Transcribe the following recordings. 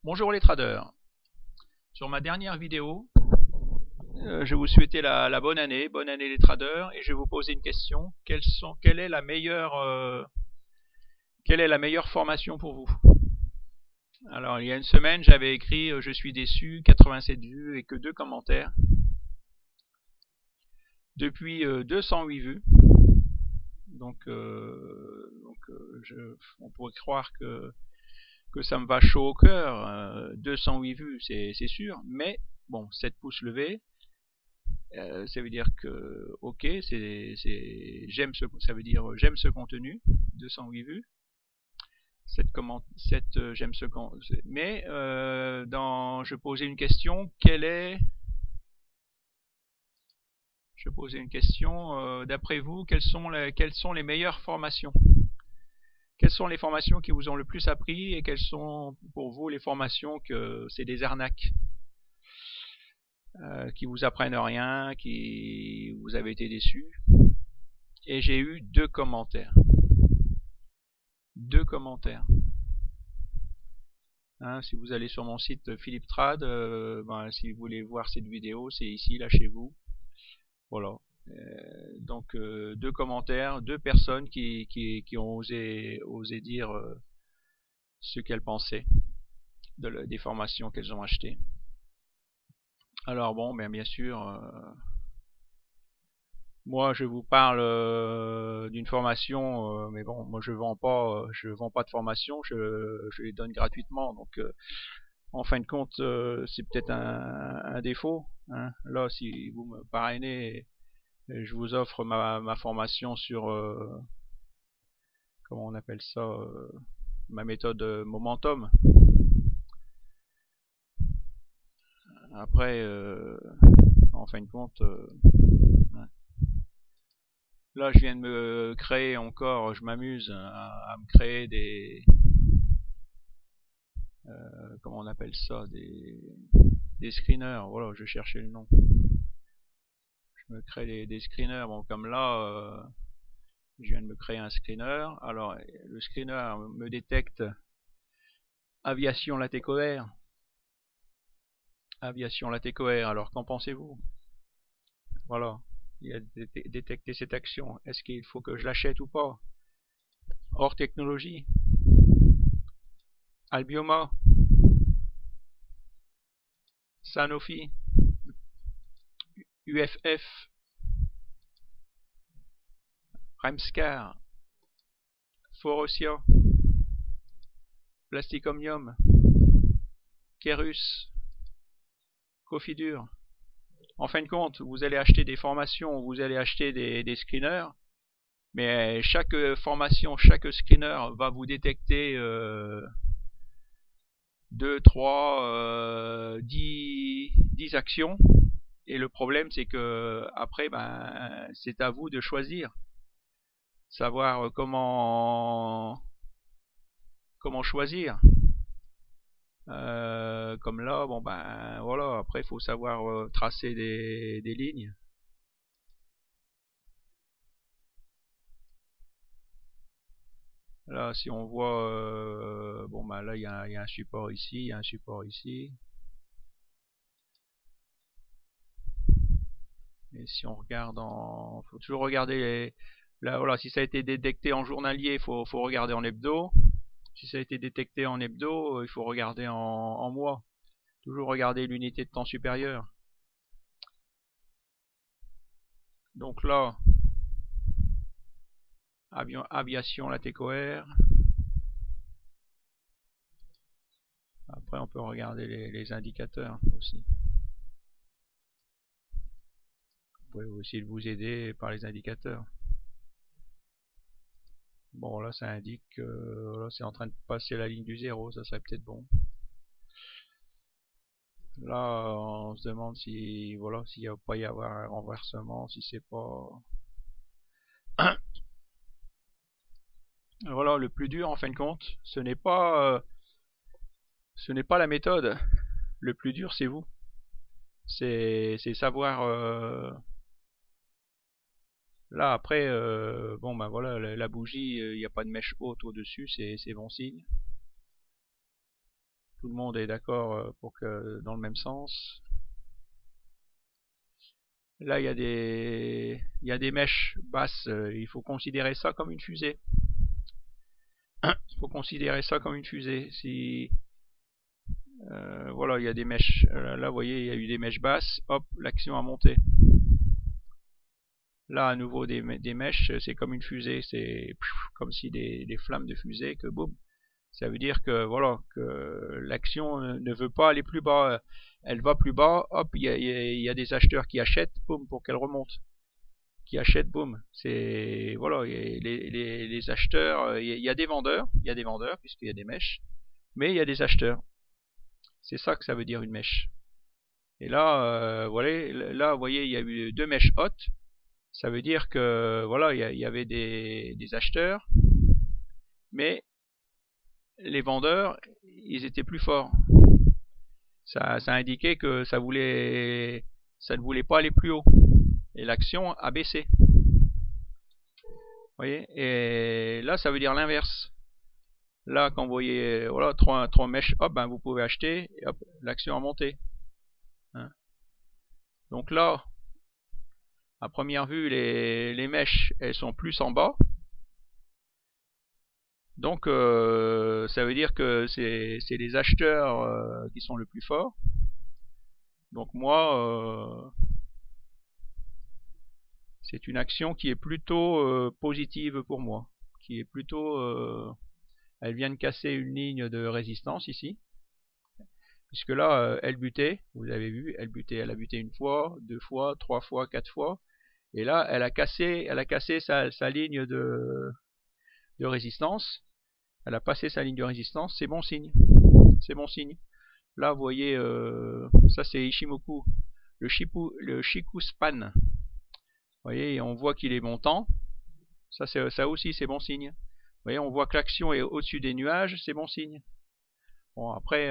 Bonjour les traders. Sur ma dernière vidéo, je vous souhaitais la bonne année les traders, et je vais vous poser une question. Quelle est la meilleure formation pour vous? Alors, il y a une semaine, j'avais écrit je suis déçu, 87 vues et que 2 commentaires. Depuis 208 vues. Donc, on pourrait croire que ça me va chaud au cœur. 208 vues, c'est sûr, mais bon, 7 pouces levés. Ça veut dire que ok, ça veut dire j'aime ce contenu, 208 vues, 7 j'aime ce contenu. Mais je posais une question, d'après vous, quelles sont les meilleures formations? Quelles sont les formations qui vous ont le plus appris et quelles sont pour vous les formations que c'est des arnaques? Qui vous apprennent rien, qui vous avez été déçus. Et j'ai eu 2 commentaires. 2 commentaires. Si vous allez sur mon site Philippe Trad, si vous voulez voir cette vidéo, c'est ici, là chez vous. Voilà. Donc 2 commentaires, 2 personnes qui ont osé dire ce qu'elles pensaient des formations qu'elles ont achetées. Alors bon, bien sûr, moi je vous parle d'une formation, mais bon, moi je vends pas de formation, je les donne gratuitement, donc en fin de compte c'est peut-être un défaut. Là, si vous me parrainez, je vous offre ma formation sur comment on appelle ça, ma méthode Momentum. Après, en fin de compte, ouais. Là, je viens de me créer encore, je m'amuse à me créer des comment on appelle ça, des screeners. Voilà, je cherchais le nom. Je me crée des screeners. Bon, comme là, je viens de me créer un screener. Alors, le screener me détecte aviation latécoère. Aviation latécoère. Alors, qu'en pensez-vous? Voilà. Il a détecté cette action. Est-ce qu'il faut que je l'achète ou pas? Hors technologie. Albioma. Sanofi. UFF. Remscar. Faurecia. Plasticomium. Kerus. Cofidur. En fin de compte, vous allez acheter des formations, vous allez acheter des screeners, mais chaque formation, chaque screener va vous détecter 2, 3, 10 actions. Et le problème, c'est que après, c'est à vous de choisir, savoir comment choisir. Comme là, bon voilà, après il faut savoir tracer des lignes. Là, si on voit, là il y a un support ici, il y a un support ici. Et si on regarde faut toujours regarder là, voilà, si ça a été détecté en journalier, il faut regarder en hebdo. Si ça a été détecté en hebdo, il faut regarder en mois. Toujours regarder l'unité de temps supérieure. Donc là, aviation latécoère. Après, on peut regarder les indicateurs aussi. Vous pouvez aussi vous aider par les indicateurs. Bon, là, ça indique que là, c'est en train de passer la ligne du 0, ça serait peut-être bon. Là, on se demande si, voilà, s'il n'y a pas y avoir un renversement, si c'est pas... Voilà, le plus dur, en fin de compte, ce n'est pas la méthode. Le plus dur, c'est vous. C'est savoir... Là, après, voilà, la bougie, il n'y a pas de mèche haute au-dessus, c'est bon signe. Tout le monde est d'accord pour que dans le même sens. Là, il y a des mèches basses. Il faut considérer ça comme une fusée. Il faut considérer ça comme une fusée. Si voilà, il y a des mèches. Là, vous voyez, il y a eu des mèches basses. Hop, l'action a monté. Là, à nouveau, des mèches, c'est comme une fusée. C'est comme si des flammes de fusée que boum. Ça veut dire que voilà, que l'action ne veut pas aller plus bas. Elle va plus bas. Hop, il y a des acheteurs qui achètent, boum, pour qu'elle remonte. Qui achètent, boum. C'est voilà, les acheteurs. Il y a des vendeurs. Il y a des vendeurs puisqu'il y a des mèches. Mais il y a des acheteurs. C'est ça que ça veut dire une mèche. Et là, voilà, là, vous voyez, il y a eu deux mèches hautes. Ça veut dire que voilà, il y avait des acheteurs, mais les vendeurs, ils étaient plus forts. Ça indiquait que ça ne voulait pas aller plus haut. Et l'action a baissé. Vous voyez? Et là, ça veut dire l'inverse. Là, quand vous voyez voilà, trois mèches, hop, ben, vous pouvez acheter, et hop, l'action a monté. Hein? Donc là, à première vue, les mèches, elles sont plus en bas. Donc, ça veut dire que c'est les acheteurs qui sont le plus forts. Donc moi, c'est une action qui est plutôt positive pour moi. Qui est plutôt... elle vient de casser une ligne de résistance ici. Puisque là, elle butait, vous avez vu, elle a buté une fois, deux fois, trois fois, quatre fois. Et là, elle a cassé sa ligne de résistance. Elle a passé sa ligne de résistance, c'est bon signe. C'est bon signe. Là, vous voyez, ça c'est Ishimoku, le Shikuspan. Vous voyez, on voit qu'il est montant. Ça aussi, c'est bon signe. Vous voyez, on voit que l'action est au-dessus des nuages, c'est bon signe. Bon, après,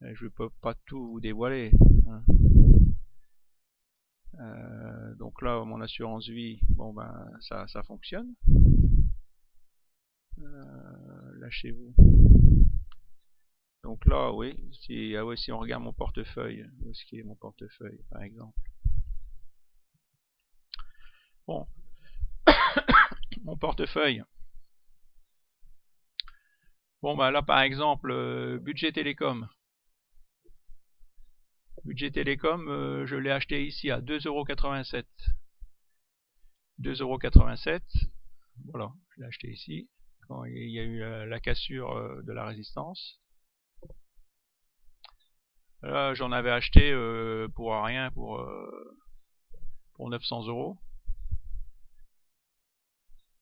je ne peux pas tout vous dévoiler. Hein. Donc là, mon assurance vie, bon ben, ça fonctionne. Lâchez-vous. Donc là, oui, si on regarde mon portefeuille, où est-ce qu'il est mon portefeuille, par exemple. Bon, mon portefeuille. Bon, bah là, par exemple, budget télécom. Budget télécom, je l'ai acheté ici à 2,87 €. 2,87 €. Voilà, je l'ai acheté ici. Quand il y a eu la cassure de la résistance. Là, j'en avais acheté pour rien, pour 900 €.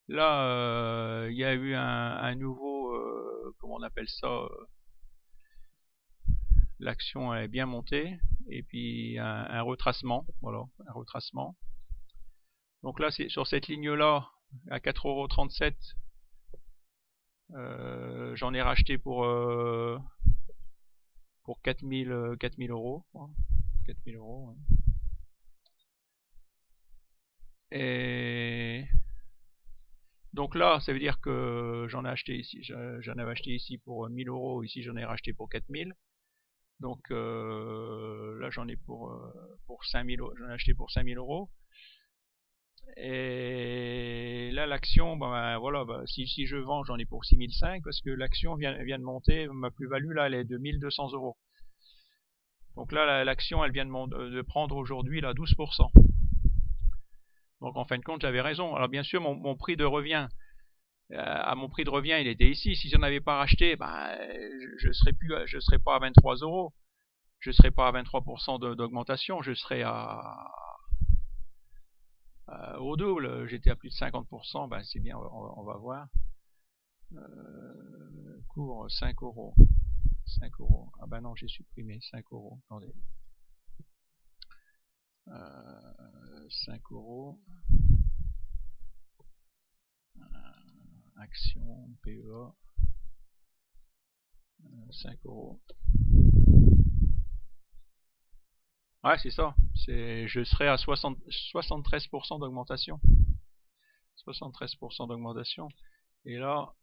Là, il y a eu un nouveau, comment on appelle ça, l'action est bien montée, et puis un retracement, voilà, un retracement. Donc là, c'est sur cette ligne-là, à 4,37 €, j'en ai racheté pour 4000 €. 4000 €. Ouais. Et donc là, ça veut dire que j'en ai acheté ici, j'en avais acheté ici pour 1000 €, ici j'en ai racheté pour 4000. Donc là j'en ai pour 5000 €, j'en ai acheté pour 5000 €. Et là l'action, ben voilà, si je vends, j'en ai pour 6005 parce que l'action vient de monter, ma plus-value là elle est de 1200 €. Donc là l'action elle vient de prendre aujourd'hui là 12%. Donc en fin de compte j'avais raison. Alors bien sûr mon prix de revient, à mon prix de revient il était ici. Si j'en avais pas racheté, ben je serais pas à 23 €. Je serais pas à 23% d'augmentation, je serais au double. J'étais à plus de 50%, ben c'est bien, on va voir. Cours 5 €. 5 €. Ah ben non, j'ai supprimé 5 €. Attendez. 5 €. Action, PEA. 5 €. Ouais, c'est ça. Je serai à 73% d'augmentation. 73% d'augmentation. Et là,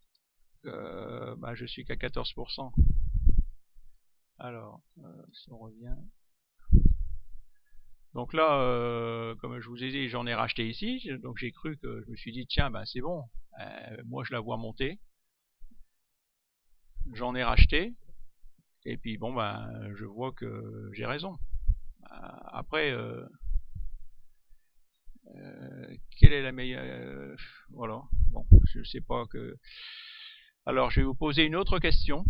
bah, je suis qu'à 14%. Alors, si on revient. Donc là, comme je vous ai dit, j'en ai racheté ici. Donc j'ai cru que je me suis dit, tiens, ben c'est bon. Moi, je la vois monter. J'en ai racheté. Et puis bon, ben, je vois que j'ai raison. Après, quelle est la meilleure... voilà. Bon, je sais pas que... Alors, je vais vous poser une autre question.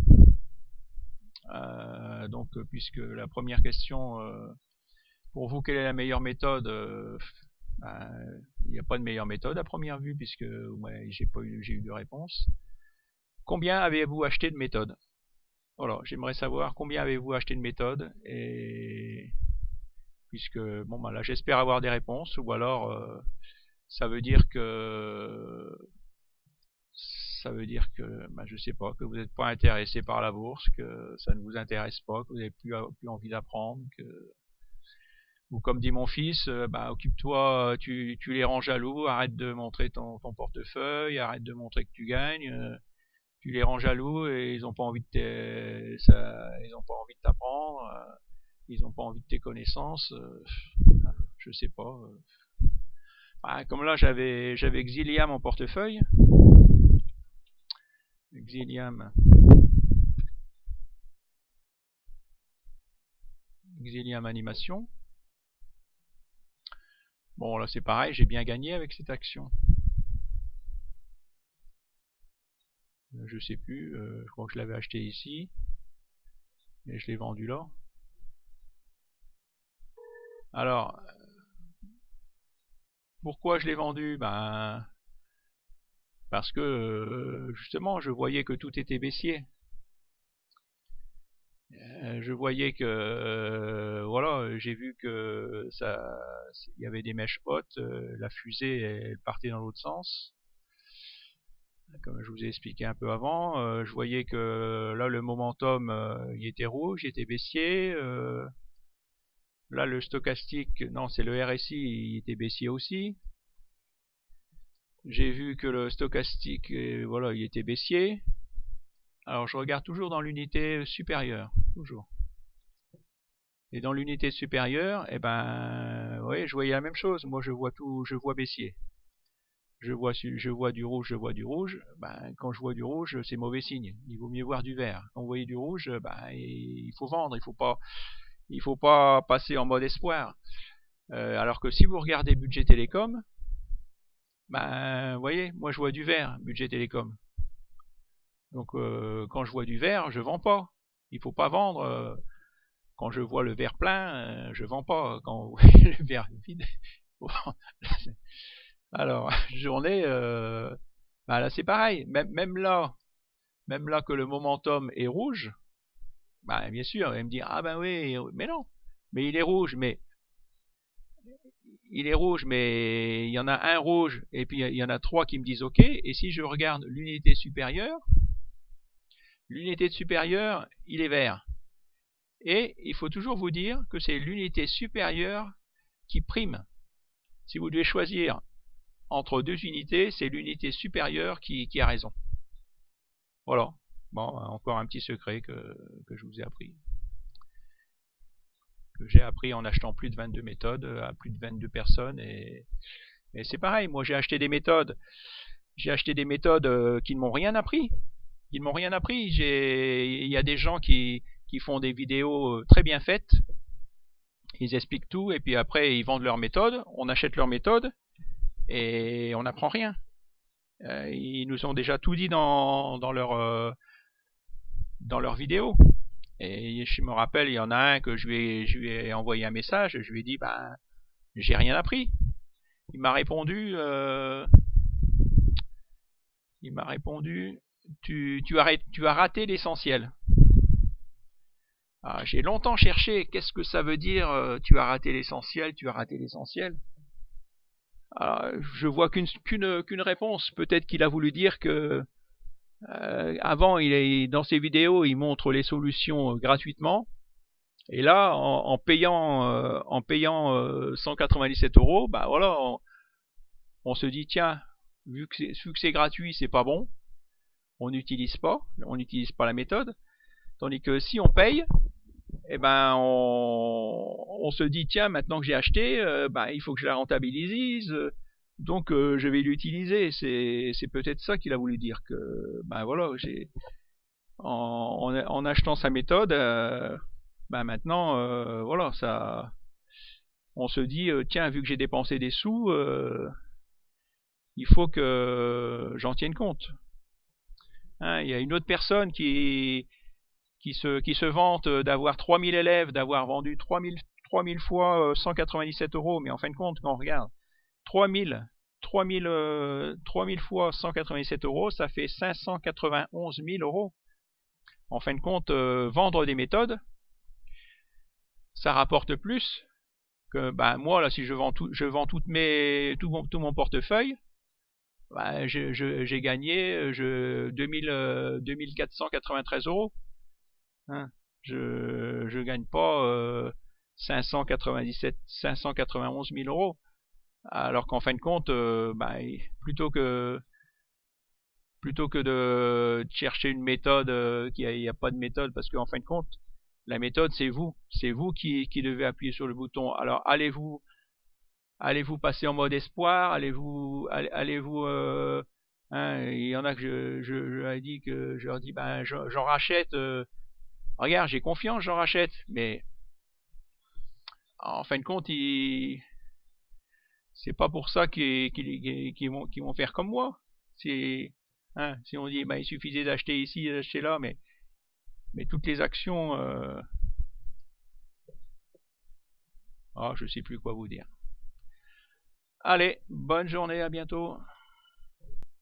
Donc, puisque la première question, pour vous, quelle est la meilleure méthode ben, il n'y a pas de meilleure méthode à première vue, puisque ouais, j'ai eu de réponse. Combien avez-vous acheté de méthodes? Voilà, j'aimerais savoir combien avez-vous acheté de méthodes, et puisque bon ben là j'espère avoir des réponses, ou alors ça veut dire que ben, je sais pas, que vous n'êtes pas intéressé par la bourse, que ça ne vous intéresse pas, que vous n'avez plus envie d'apprendre, que ou comme dit mon fils, bah, occupe-toi, tu les rends jaloux, arrête de montrer ton portefeuille, arrête de montrer que tu gagnes, tu les rends jaloux et ils ont pas envie ils ont pas envie de t'apprendre, ils ont pas envie de tes connaissances, je sais pas. Bah, comme là j'avais Xilium en portefeuille, Xilium animation. Bon là c'est pareil, j'ai bien gagné avec cette action. Je sais plus, je crois que je l'avais acheté ici et je l'ai vendu là. Alors, pourquoi je l'ai vendu? Ben, parce que justement, je voyais que tout était baissier. Je voyais que voilà, j'ai vu que ça, il y avait des mèches hautes, la fusée elle partait dans l'autre sens. Comme je vous ai expliqué un peu avant, je voyais que là le momentum il était rouge, il était baissier. Là le stochastique, non c'est le RSI, il était baissier aussi. J'ai vu que le stochastique, voilà, il était baissier. Alors je regarde toujours dans l'unité supérieure, toujours. Et dans l'unité supérieure, eh ben, oui, je voyais la même chose. Moi, je vois tout, je vois baissier. Je vois du rouge, je vois du rouge. Ben, quand je vois du rouge, c'est mauvais signe. Il vaut mieux voir du vert. Quand vous voyez du rouge, ben, il faut vendre. Il faut pas passer en mode espoir. Alors que si vous regardez budget télécom, ben, vous voyez, moi je vois du vert, budget télécom. Donc, quand je vois du vert, je vends pas. Il faut pas vendre. Quand je vois le verre plein, je vends pas. Quand vous voyez le verre vide, alors journée, bah là c'est pareil. Même là que le momentum est rouge, bah bien sûr, elle me dit ah ben oui, mais non, mais il est rouge, mais il y en a un rouge et puis il y en a trois qui me disent ok. Et si je regarde l'unité supérieure, il est vert. Et il faut toujours vous dire que c'est l'unité supérieure qui prime. Si vous devez choisir entre deux unités, c'est l'unité supérieure qui a raison. Voilà. Bon, encore un petit secret que je vous ai appris. Que j'ai appris en achetant plus de 22 méthodes à plus de 22 personnes. Et c'est pareil, moi j'ai acheté des méthodes. J'ai acheté des méthodes qui ne m'ont rien appris. Ils ne m'ont rien appris. Il y a des gens qui font des vidéos très bien faites. Ils expliquent tout et puis après ils vendent leurs méthodes. On achète leurs méthodes et on n'apprend rien. Ils nous ont déjà tout dit dans leur vidéo. Et je me rappelle, il y en a un que je lui ai envoyé un message, je lui ai dit, ben, j'ai rien appris. Il m'a répondu, tu as raté l'essentiel. Ah, j'ai longtemps cherché, qu'est-ce que ça veut dire, tu as raté l'essentiel, tu as raté l'essentiel. Alors, je vois qu'une réponse. Peut-être qu'il a voulu dire que avant, dans ses vidéos, il montre les solutions gratuitement. Et là, en payant 197 €, bah voilà, on se dit tiens, vu que c'est gratuit, c'est pas bon. on n'utilise pas la méthode. Tandis que si on paye, eh ben on se dit tiens, maintenant que j'ai acheté, il faut que je la rentabilise, donc je vais l'utiliser. C'est peut-être ça qu'il a voulu dire, que voilà, en achetant sa méthode, maintenant voilà, ça, on se dit tiens, vu que j'ai dépensé des sous, il faut que j'en tienne compte. Hein, il y a une autre personne qui se vante d'avoir 3000 élèves, d'avoir vendu 3000 fois 197 euros, mais en fin de compte, quand on regarde 3000 fois 197 euros, ça fait 591 000 euros. En fin de compte, vendre des méthodes, ça rapporte plus que moi, là, si je vends tout mon portefeuille, j'ai gagné 2493 euros. Hein, je gagne pas 591 000 euros. Alors qu'en fin de compte, plutôt que de chercher une méthode, il n'y a pas de méthode, parce qu'en fin de compte, la méthode, c'est vous qui devez appuyer sur le bouton. Alors allez-vous passer en mode espoir, allez-vous hein, il y en a que je leur ai dit, que je leur dis j'en rachète, regarde, j'ai confiance, j'en rachète, mais en fin de compte, c'est pas pour ça qu'ils vont faire comme moi. Hein, si on dit il suffisait d'acheter ici, d'acheter là, mais toutes les actions, je sais plus quoi vous dire. Allez, bonne journée, à bientôt.